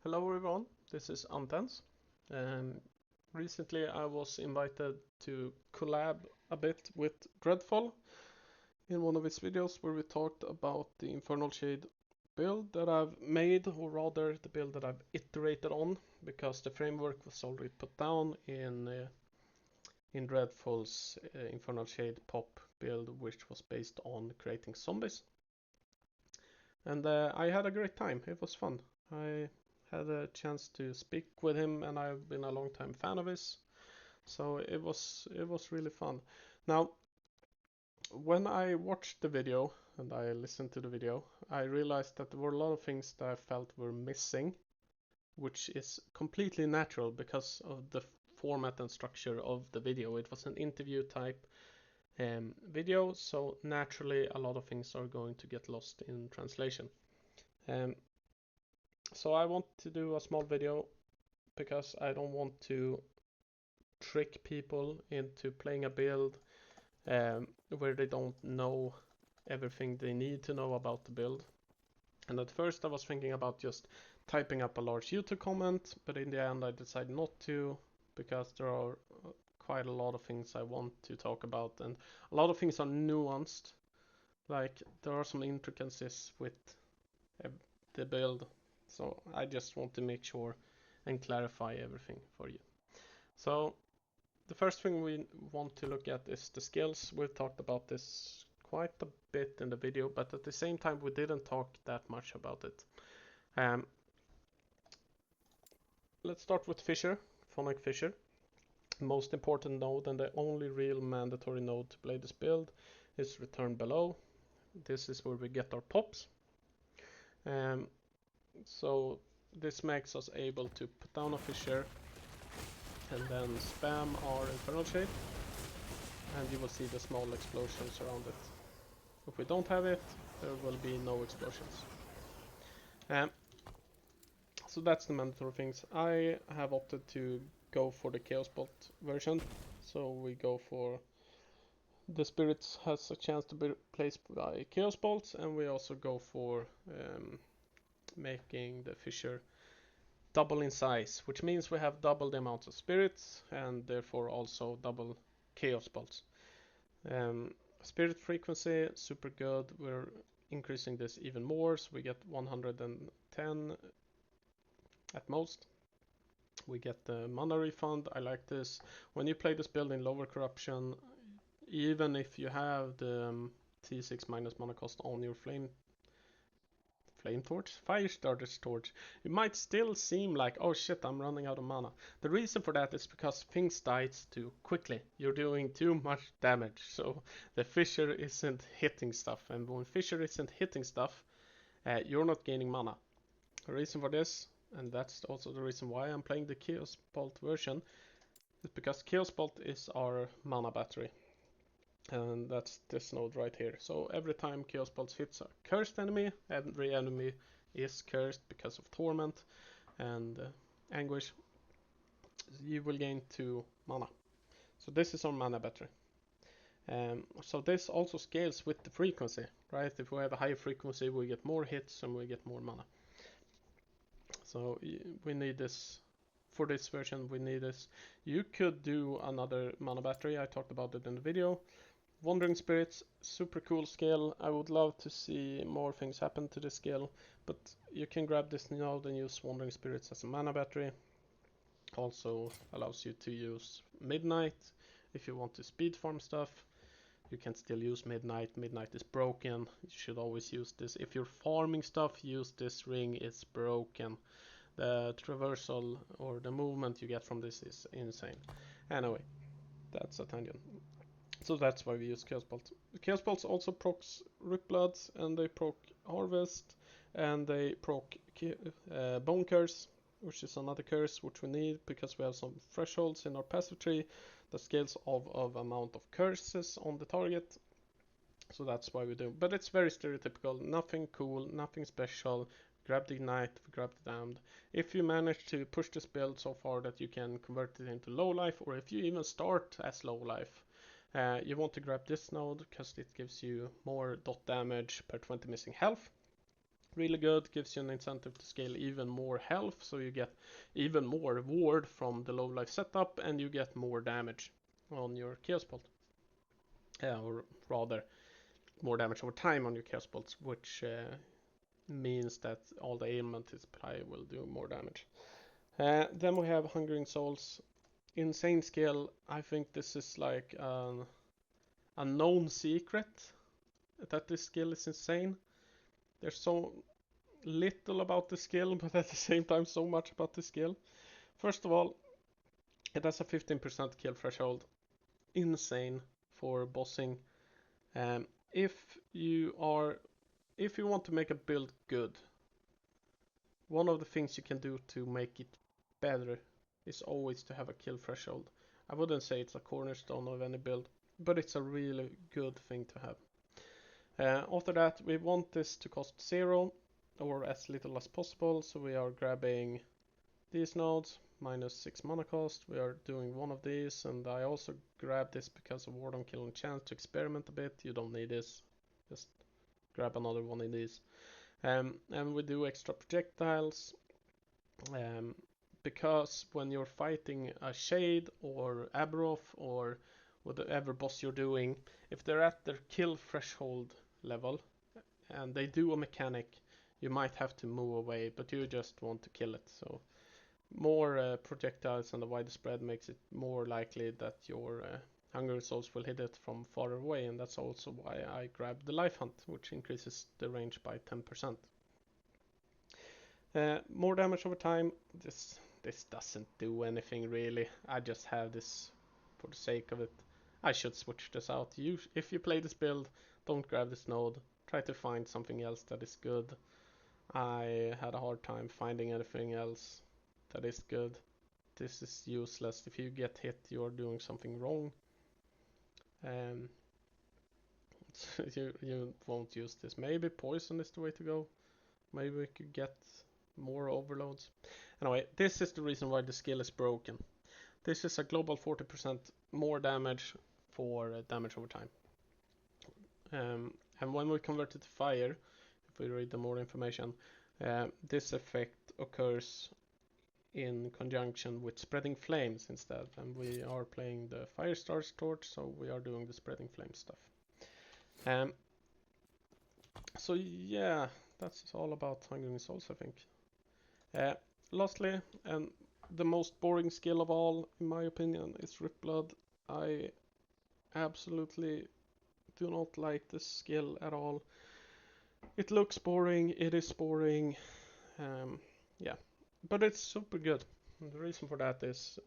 Hello everyone, this is Antenz. Recently I was invited to collab a bit with Dreadful in one of his videos where we talked about the Infernal Shade build that I've made, or rather the build that I've iterated on, because the framework was already put down in Dreadful's Infernal Shade pop build, which was based on creating zombies. And I had a great time, it was fun. I had a chance to speak with him, and I've been a long time fan of his, so it was really fun. Now, when I watched the video and I listened to the video, I realized that there were a lot of things that I felt were missing, which is completely natural because of the format and structure of the video. It was an interview type video, so naturally a lot of things are going to get lost in translation. Um, so I want to do a small video because I don't want to trick people into playing a build where they don't know everything they need to know about the build. And at first I was thinking about just typing up a large YouTube comment, but in the end I decided not to, because there are quite a lot of things I want to talk about, and a lot of things are nuanced. Like, there are some intricacies with the build, so I just want to make sure and clarify everything for you. So the first thing we want to look at is the skills. We've talked about this quite a bit in the video, but at the same time we didn't talk that much about it. Let's start with Fisher, Phonic Fisher. Most important node and the only real mandatory node to play this build is return below. This is where we get our pops. So this makes us able to put down a Fisher and then spam our Infernal Shade, and you will see the small explosions around it. If we don't have it, there will be no explosions. So that's the mandatory things. I have opted to go for the Chaos Bolt version, so we go for the spirits has a chance to be placed by Chaos Bolts, and we also go for making the Fisher double in size, which means we have double the amount of spirits and therefore also double Chaos Bolts. Spirit frequency, super good. We're increasing this even more, so we get 110 at most. We get the mana refund. I like this. When you play this build in lower corruption, even if you have the T6 minus mana cost on your flame torch, fire starter's torch, it might still seem like, oh shit, I'm running out of mana. The reason for that is because things die too quickly. You're doing too much damage, so the Fisher isn't hitting stuff, and when Fisher isn't hitting stuff, you're not gaining mana. The reason for this, and that's also the reason why I'm playing the Chaos Bolt version, is because Chaos Bolt is our mana battery. And that's this node right here. So every time Chaos Bolt hits a cursed enemy, every enemy is cursed because of torment and anguish, you will gain 2 mana. So this is our mana battery. So this also scales with the frequency, right? If we have a higher frequency, we get more hits and we get more mana. So we need this. For this version, we need this. You could do another mana battery. I talked about it in the video. Wandering Spirits, super cool skill. I would love to see more things happen to this skill, but you can grab this node and use Wandering Spirits as a mana battery. Also allows you to use Midnight if you want to speed farm stuff. You can still use Midnight. Midnight is broken. You should always use this. If you're farming stuff, use this ring. It's broken. The traversal or the movement you get from this is insane. Anyway, that's a tangent. So that's why we use Chaos Bolt. Chaos Bolts also procs Ripbloods, and they proc Harvest, and they proc Bone Curse, which is another curse which we need because we have some thresholds in our passive tree that scales of amount of curses on the target. So that's why we do. But it's very stereotypical, nothing cool, nothing special. Grab the Ignite, grab the Damned. If you manage to push this build so far that you can convert it into low life, or if you even start as low life, you want to grab this node because it gives you more dot damage per 20 missing health. Really good, gives you an incentive to scale even more health, so you get even more reward from the low life setup, and you get more damage on your Chaos Bolt. Or rather, more damage over time on your Chaos Bolts, which means that all the ailment is high will do more damage. Then we have Hungering Souls. Insane skill. I think this is like a known secret that this skill is insane. There's so little about the skill, but at the same time so much about the skill. First of all, it has a 15% kill threshold. Insane for bossing. If you want to make a build good, one of the things you can do to make it better is always to have a kill threshold. I wouldn't say it's a cornerstone of any build, but it's a really good thing to have. After that, we want this to cost 0 or as little as possible, so we are grabbing these nodes, minus 6 mana cost. We are doing one of these, and I also grabbed this because of Ward on Kill and Chance to experiment a bit. You don't need this, just grab another one of these. And we do extra projectiles, because when you're fighting a Shade or Aberoth or whatever boss you're doing, if they're at their kill threshold level and they do a mechanic, you might have to move away, but you just want to kill it. So more projectiles and a wider spread makes it more likely that your Hungering Souls will hit it from far away, and that's also why I grabbed the Life Hunt, which increases the range by 10%. More damage over time. This doesn't do anything really. I just have this for the sake of it. I should switch this out. If you play this build, don't grab this node. Try to find something else that is good. I had a hard time finding anything else that is good. This is useless. If you get hit, you're doing something wrong. You won't use this. Maybe poison is the way to go. Maybe we could get more overloads. Anyway, this is the reason why the skill is broken. This is a global 40% more damage for damage over time. And when we convert it to fire, if we read the more information, this effect occurs in conjunction with spreading flames instead, and we are playing the Firestar's torch, so we are doing the spreading flame stuff. So yeah, that's all about Hungering Souls, I think. Lastly, and the most boring skill of all, in my opinion, is Rip Blood. I absolutely do not like this skill at all. It looks boring, it is boring, yeah, but it's super good. And the reason for that is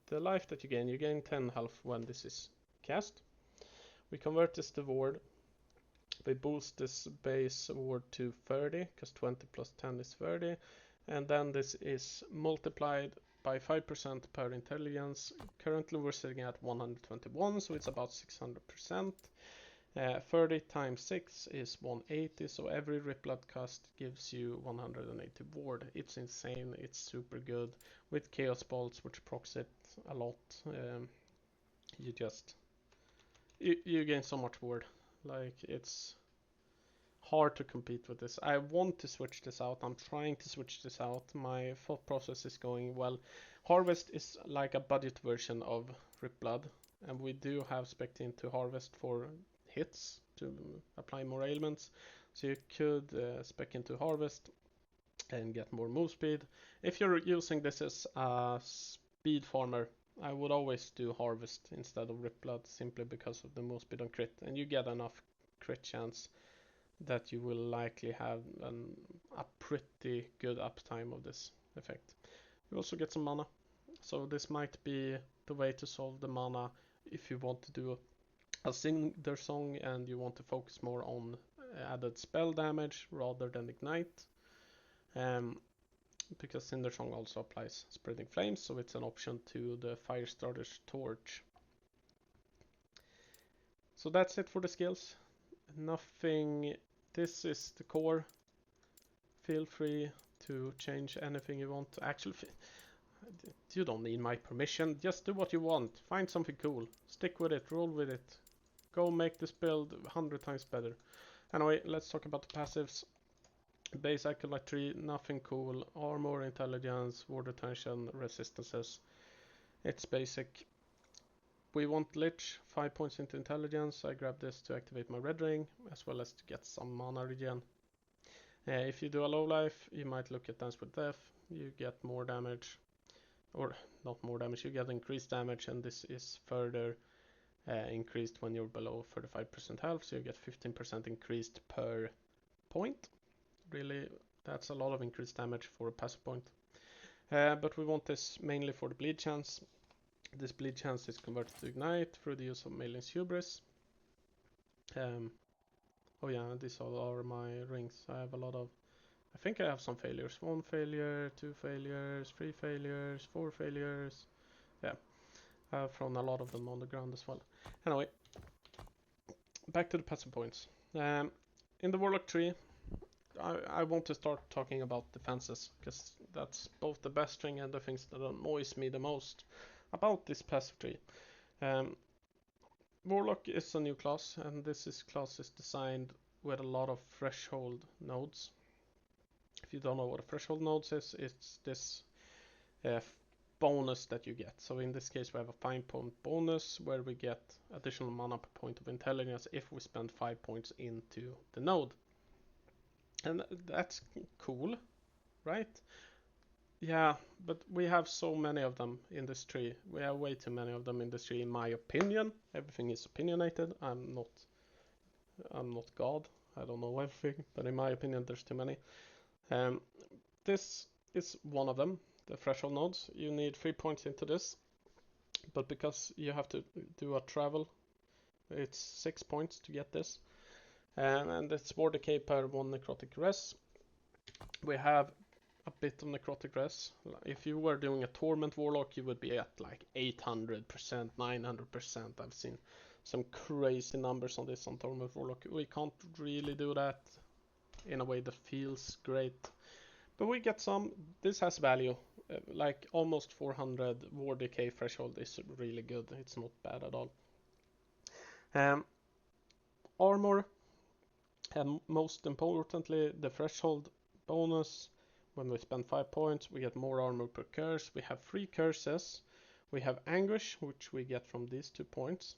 the life that you gain 10 health when this is cast. We convert this to ward. We boost this base ward to 30, because 20 plus 10 is 30, and then this is multiplied by 5% per intelligence. Currently we're sitting at 121, so it's about 600%. 30 times 6 is 180, so every Rip Blood cast gives you 180 ward. It's insane, it's super good. With Chaos Bolts, which procs it a lot, you gain so much ward. Like, it's hard to compete with this. I want to switch this out. I'm trying to switch this out. My thought process is going, well, Harvest is like a budget version of Rip Blood, and we do have spec'd into Harvest for hits to apply more ailments. So you could spec into Harvest and get more move speed. If you're using this as a speed farmer, I would always do Harvest instead of Rip Blood, simply because of the move speed on crit, and you get enough crit chance that you will likely have a pretty good uptime of this effect. You also get some mana, so this might be the way to solve the mana if you want to do a Cinder Song and you want to focus more on added spell damage rather than ignite. Because Cinder Song also applies Spreading Flames, so it's an option to the Firestarter's Torch. So that's it for the skills. Nothing. This is the core. Feel free to change anything you want. Actually, you don't need my permission. Just do what you want. Find something cool. Stick with it. Roll with it. Go make this build 100 times better. Anyway, let's talk about the passives. Base acolyte tree, nothing cool. Armor, intelligence, ward retention, resistances. It's basic. We want Lich, 5 points into intelligence. I grab this to activate my red ring, as well as to get some mana regen. If you do a low life, you might look at Dance with Death. You get more damage, or not more damage, you get increased damage, and this is further increased when you're below 35% health, so you get 15% increased per point. Really, that's a lot of increased damage for a passive point. But we want this mainly for the bleed chance. This bleed chance is converted to ignite through the use of Malin's Hubris. Oh yeah, these all are my rings. I have a lot of... I think I have some failures. 1 failure, 2 failures, 3 failures, 4 failures. Yeah, I've thrown a lot of them on the ground as well. Anyway, back to the passive points. In the Warlock tree, I want to start talking about defenses, because that's both the best thing and the things that annoys me the most about this passive tree. Warlock is a new class, and class is designed with a lot of threshold nodes. If you don't know what a threshold node is, it's this bonus that you get. So in this case, we have a 5-point bonus where we get additional mana per point of intelligence if we spend 5 points into the node. And that's cool, right? Yeah, but we have so many of them in this tree. We have way too many of them in this tree, in my opinion. Everything is opinionated. I'm not God. I don't know everything, but in my opinion, there's too many. This is one of them, the threshold nodes. You need 3 points into this, but because you have to do a travel, it's 6 points to get this. And it's more decay per 1 necrotic res. We have a bit of necrotic res. If you were doing a torment warlock, you would be at like 800%, 900%. I've seen some crazy numbers on this on torment warlock. We can't really do that in a way that feels great, but we get some. This has value. Like almost 400 ward decay threshold is really good. It's not bad at all. Armor, and most importantly, the threshold bonus. When we spend 5 points, we get more armor per curse. We have 3 curses. We have Anguish, which we get from these 2 points.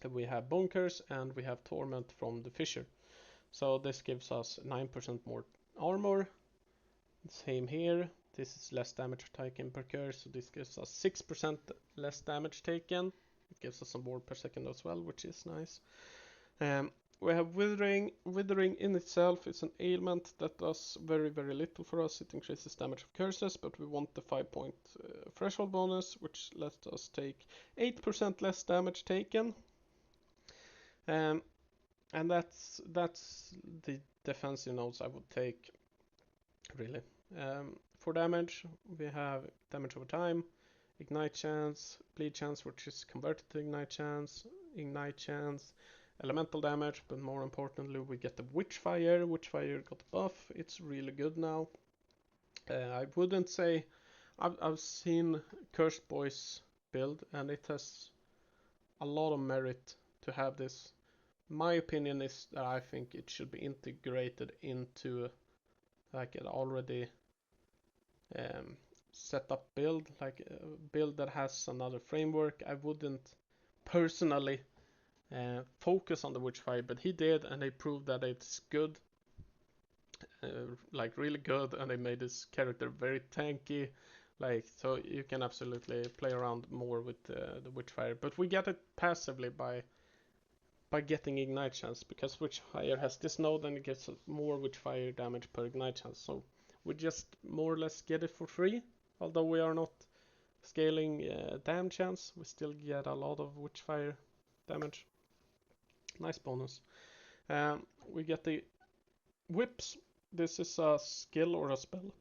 And we have Bone Curse, and we have Torment from the Fissure. So this gives us 9% more armor. Same here. This is less damage taken per curse, so this gives us 6% less damage taken. It gives us some ward per second as well, which is nice. We have Withering. Withering in itself is an ailment that does very, very little for us. It increases damage of curses, but we want the 5-point threshold bonus, which lets us take 8% less damage taken. And that's the defensive nodes I would take, really. For damage, we have damage over time, ignite chance, bleed chance, which is converted to ignite chance, elemental damage, but more importantly, we get the Witchfire. Witchfire got a buff. It's really good now. I wouldn't say... I've seen Cursed Boys build, and it has a lot of merit to have this. My opinion is that I think it should be integrated into like an already set up build, like a build that has another framework. I wouldn't personally focus on the Witchfire, but he did, and they proved that it's good, like really good, and they made this character very tanky, like, so you can absolutely play around more with the Witchfire. But we get it passively by getting ignite chance, because Witchfire has this node and it gets more Witchfire damage per ignite chance, so we just more or less get it for free. Although we are not scaling damage chance, we still get a lot of Witchfire damage. Nice bonus. We get the whips. This is a skill or a spell.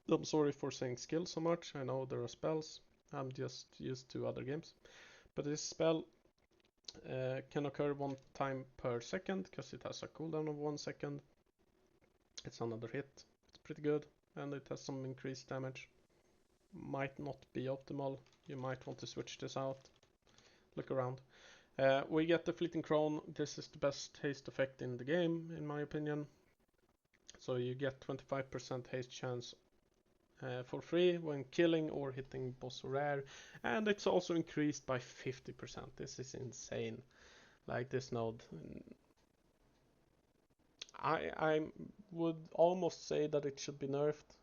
I'm sorry for saying skill so much. I know there are spells. I'm just used to other games. But this spell can occur 1 time per second, because it has a cooldown of 1 second. It's another hit. It's pretty good, and it has some increased damage. Might not be optimal. You might want to switch this out. Look around. We get the Fleeting Crown. This is the best haste effect in the game, in my opinion. So you get 25% haste chance for free when killing or hitting boss or rare, and it's also increased by 50%. This is insane. Like this node, I would almost say that it should be nerfed,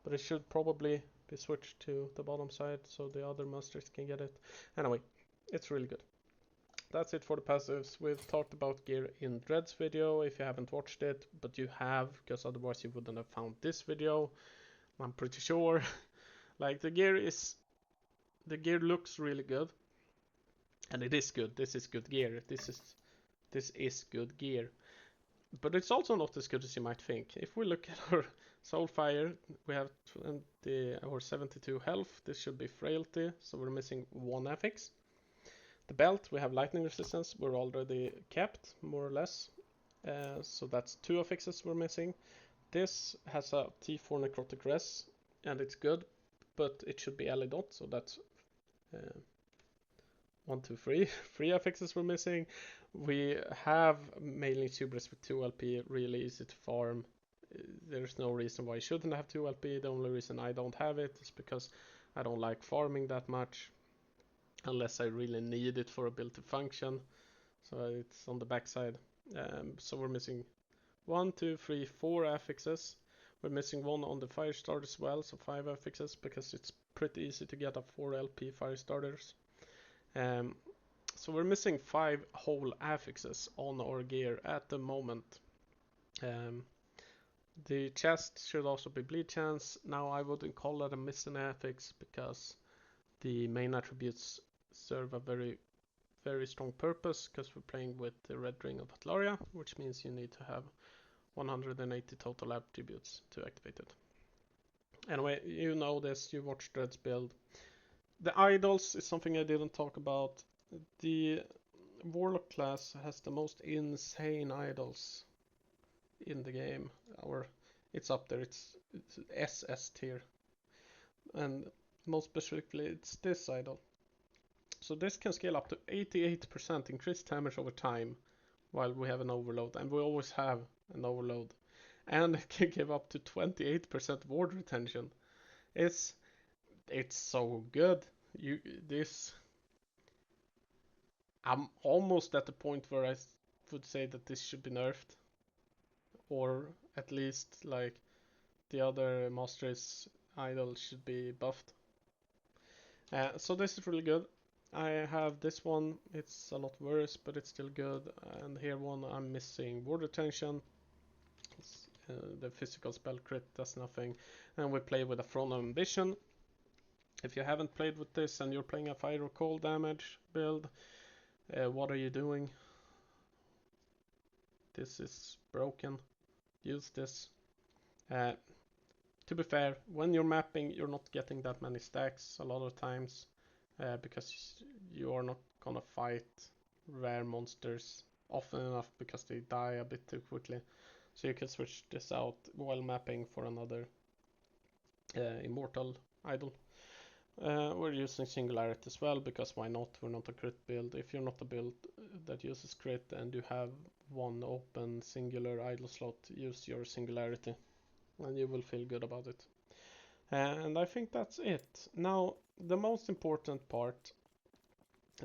but it should probably be switched to the bottom side so the other monsters can get it. Anyway, it's really good. That's it for the passives. We've talked about gear in Dread's video if you haven't watched it, but you have, because otherwise you wouldn't have found this video, I'm pretty sure. Like the gear looks really good, and it is good. This is good gear. This is good gear. But it's also not as good as you might think. If we look at our Soulfire, we have 20 or 72 health. This should be frailty, so we're missing one affix. The belt, we have lightning resistance. We're already capped, more or less. So that's 2 affixes we're missing. This has a T4 necrotic res, and it's good, but it should be Elidot, so that's 1, 2, 3. 3 affixes we're missing. We have mainly Hubris with 2 LP, really easy to farm. There's no reason why you shouldn't have 2 LP. The only reason I don't have it is because I don't like farming that much, unless I really need it for a build to function. So it's on the backside. So we're missing 1, 2, 3, 4 affixes. We're missing 1 on the fire start as well, so 5 affixes, because it's pretty easy to get a 4 LP fire starters. So we're missing 5 whole affixes on our gear at the moment. The chest should also be bleed chance. Now I wouldn't call that a missing affix because the main attributes serve a very, very strong purpose, because we're playing with the Red Ring of Atlaria, which means you need to have 180 total attributes to activate it. Anyway, you know this, you watched Dread's build. The idols is something I didn't talk about. The Warlock class has the most insane idols in the game. Or it's up there, it's SS tier. And most specifically, it's this idol. So this can scale up to 88% increased damage over time while we have an overload, and we always have an overload. And it can give up to 28% ward retention. It's so good. I'm almost at the point where I would say that this should be nerfed, or at least like the other Masters idol should be buffed. So this is really good. I have this one, it's a lot worse, but it's still good. And here one, I'm missing ward retention. The physical spell crit does nothing. And we play with a Throne of Ambition. If you haven't played with this and you're playing a fire or cold damage build, what are you doing? This is broken. Use this. To be fair, when you're mapping, you're not getting that many stacks a lot of times, because you are not gonna fight rare monsters often enough because they die a bit too quickly. So you can switch this out while mapping for another immortal idol. We're using Singularity as well, because why not? We're not a crit build. If you're not a build that uses crit and you have one open singular idol slot, use your Singularity and you will feel good about it. And I think that's it. Now, the most important part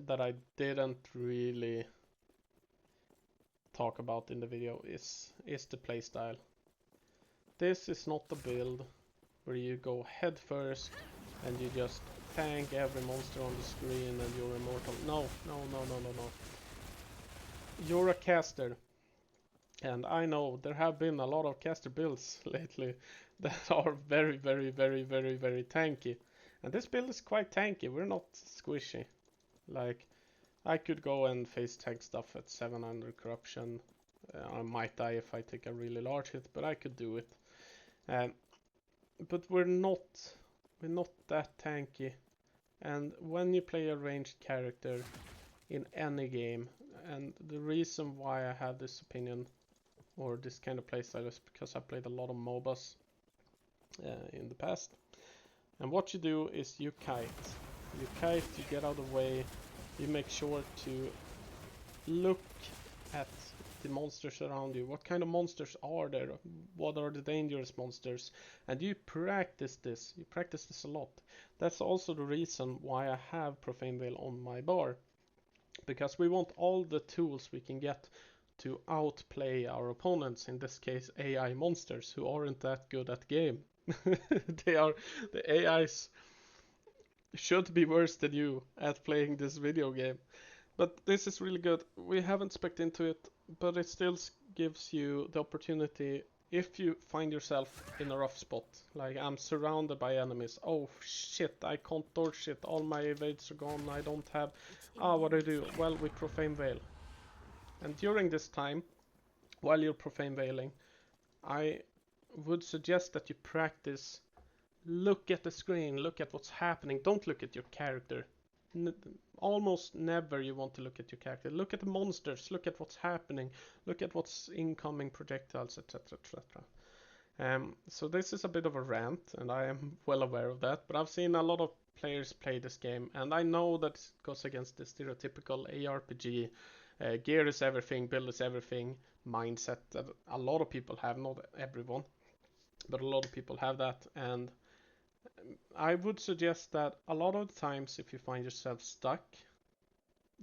that I didn't really talk about in the video is the playstyle. This is not a build where you go head first and you just tank every monster on the screen and you're immortal. No. You're a caster. And I know there have been a lot of caster builds lately that are very, very, very, very, very tanky. And this build is quite tanky. We're not squishy. Like, I could go and face tank stuff at 700 corruption. I might die if I take a really large hit, but I could do it. But we're not that tanky. And when you play a ranged character in any game, and the reason why I have this opinion or this kind of playstyle is because I played a lot of MOBAs in the past. And what you do is you kite. You get out of the way, you make sure to look at the monsters around you. What kind of monsters are there? What are the dangerous monsters? And you practice this. You practice this a lot. That's also the reason why I have Profane Veil on my bar. Because we want all the tools we can get to outplay our opponents, in this case AI monsters, who aren't that good at game. The AIs should be worse than you at playing this video game. But this is really good. We haven't specced into it, but it still gives you the opportunity if you find yourself in a rough spot. Like, I'm surrounded by enemies. Oh shit, I can't dodge it. All my evades are gone. I don't have... what do I do? Well, we Profane Veil. And during this time, while you're Profane Veiling, I would suggest that you practice. Look at the screen, look at what's happening. Don't look at your character. Almost never you want to look at your character. Look at the monsters, look at what's happening, look at what's incoming projectiles, etc. etc. So this is a bit of a rant, and I am well aware of that, but I've seen a lot of players play this game, and I know that it goes against the stereotypical ARPG, gear is everything, build is everything mindset that a lot of people have, not everyone, but a lot of people have that. And I would suggest that a lot of the times if you find yourself stuck,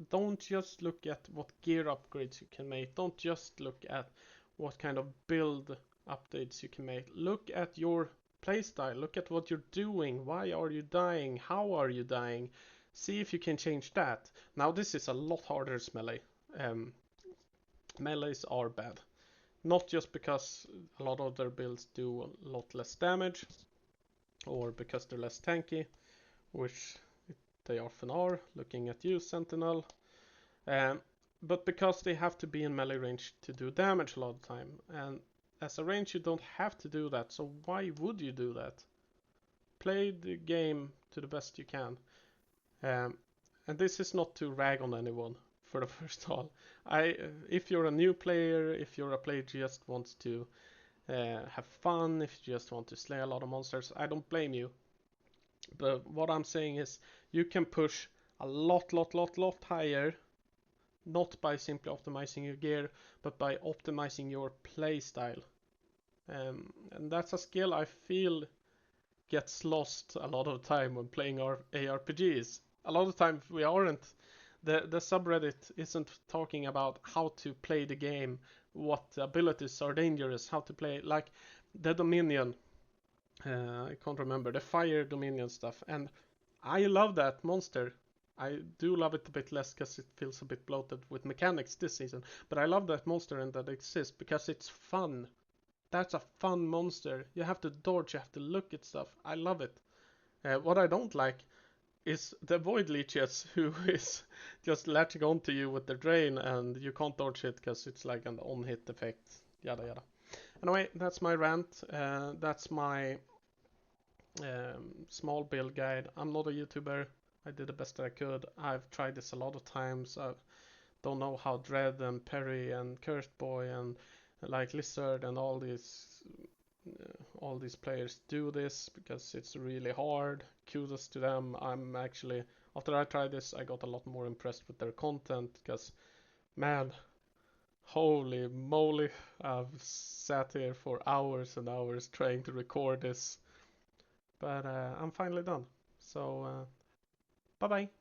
don't just look at what gear upgrades you can make. Don't just look at what kind of build updates you can make. Look at your playstyle. Look at what you're doing. Why are you dying? How are you dying? See if you can change that. Now this is a lot harder as melee. Melees are bad. Not just because a lot of their builds do a lot less damage, or because they're less tanky, which they often are, looking at you, Sentinel, but because they have to be in melee range to do damage a lot of the time. And as a range, you don't have to do that, so why would you do that? Play the game to the best you can. And this is not to rag on anyone for the first all. If you're a new player, if you're a player who just wants to have fun, if you just want to slay a lot of monsters, I don't blame you. But what I'm saying is you can push a lot higher, not by simply optimizing your gear, but by optimizing your playstyle. And that's a skill I feel gets lost a lot of the time when playing our ARPGs. A lot of time we aren't. The subreddit isn't talking about how to play the game, what abilities are dangerous, how to play, like the Dominion. I can't remember the Fire Dominion stuff, and I love that monster. I do love it a bit less because it feels a bit bloated with mechanics this season, but I love that monster and that it exists because it's fun. That's a fun monster. You have to dodge, you have to look at stuff. I love it. What I don't like is the Void Leeches who is just latching onto you with the drain and you can't dodge it because it's like an on-hit effect. Yada yada. Anyway, that's my rant. That's my small build guide. I'm not a YouTuber. I did the best I could. I've tried this a lot of times. I don't know how Dread and Perry and Cursed Boy and like Lizard and all these players do this because it's really hard. Kudos to them. I'm actually, after I tried this, I got a lot more impressed with their content because, man, holy moly, I've sat here for hours and hours trying to record this, but I'm finally done. So, bye bye.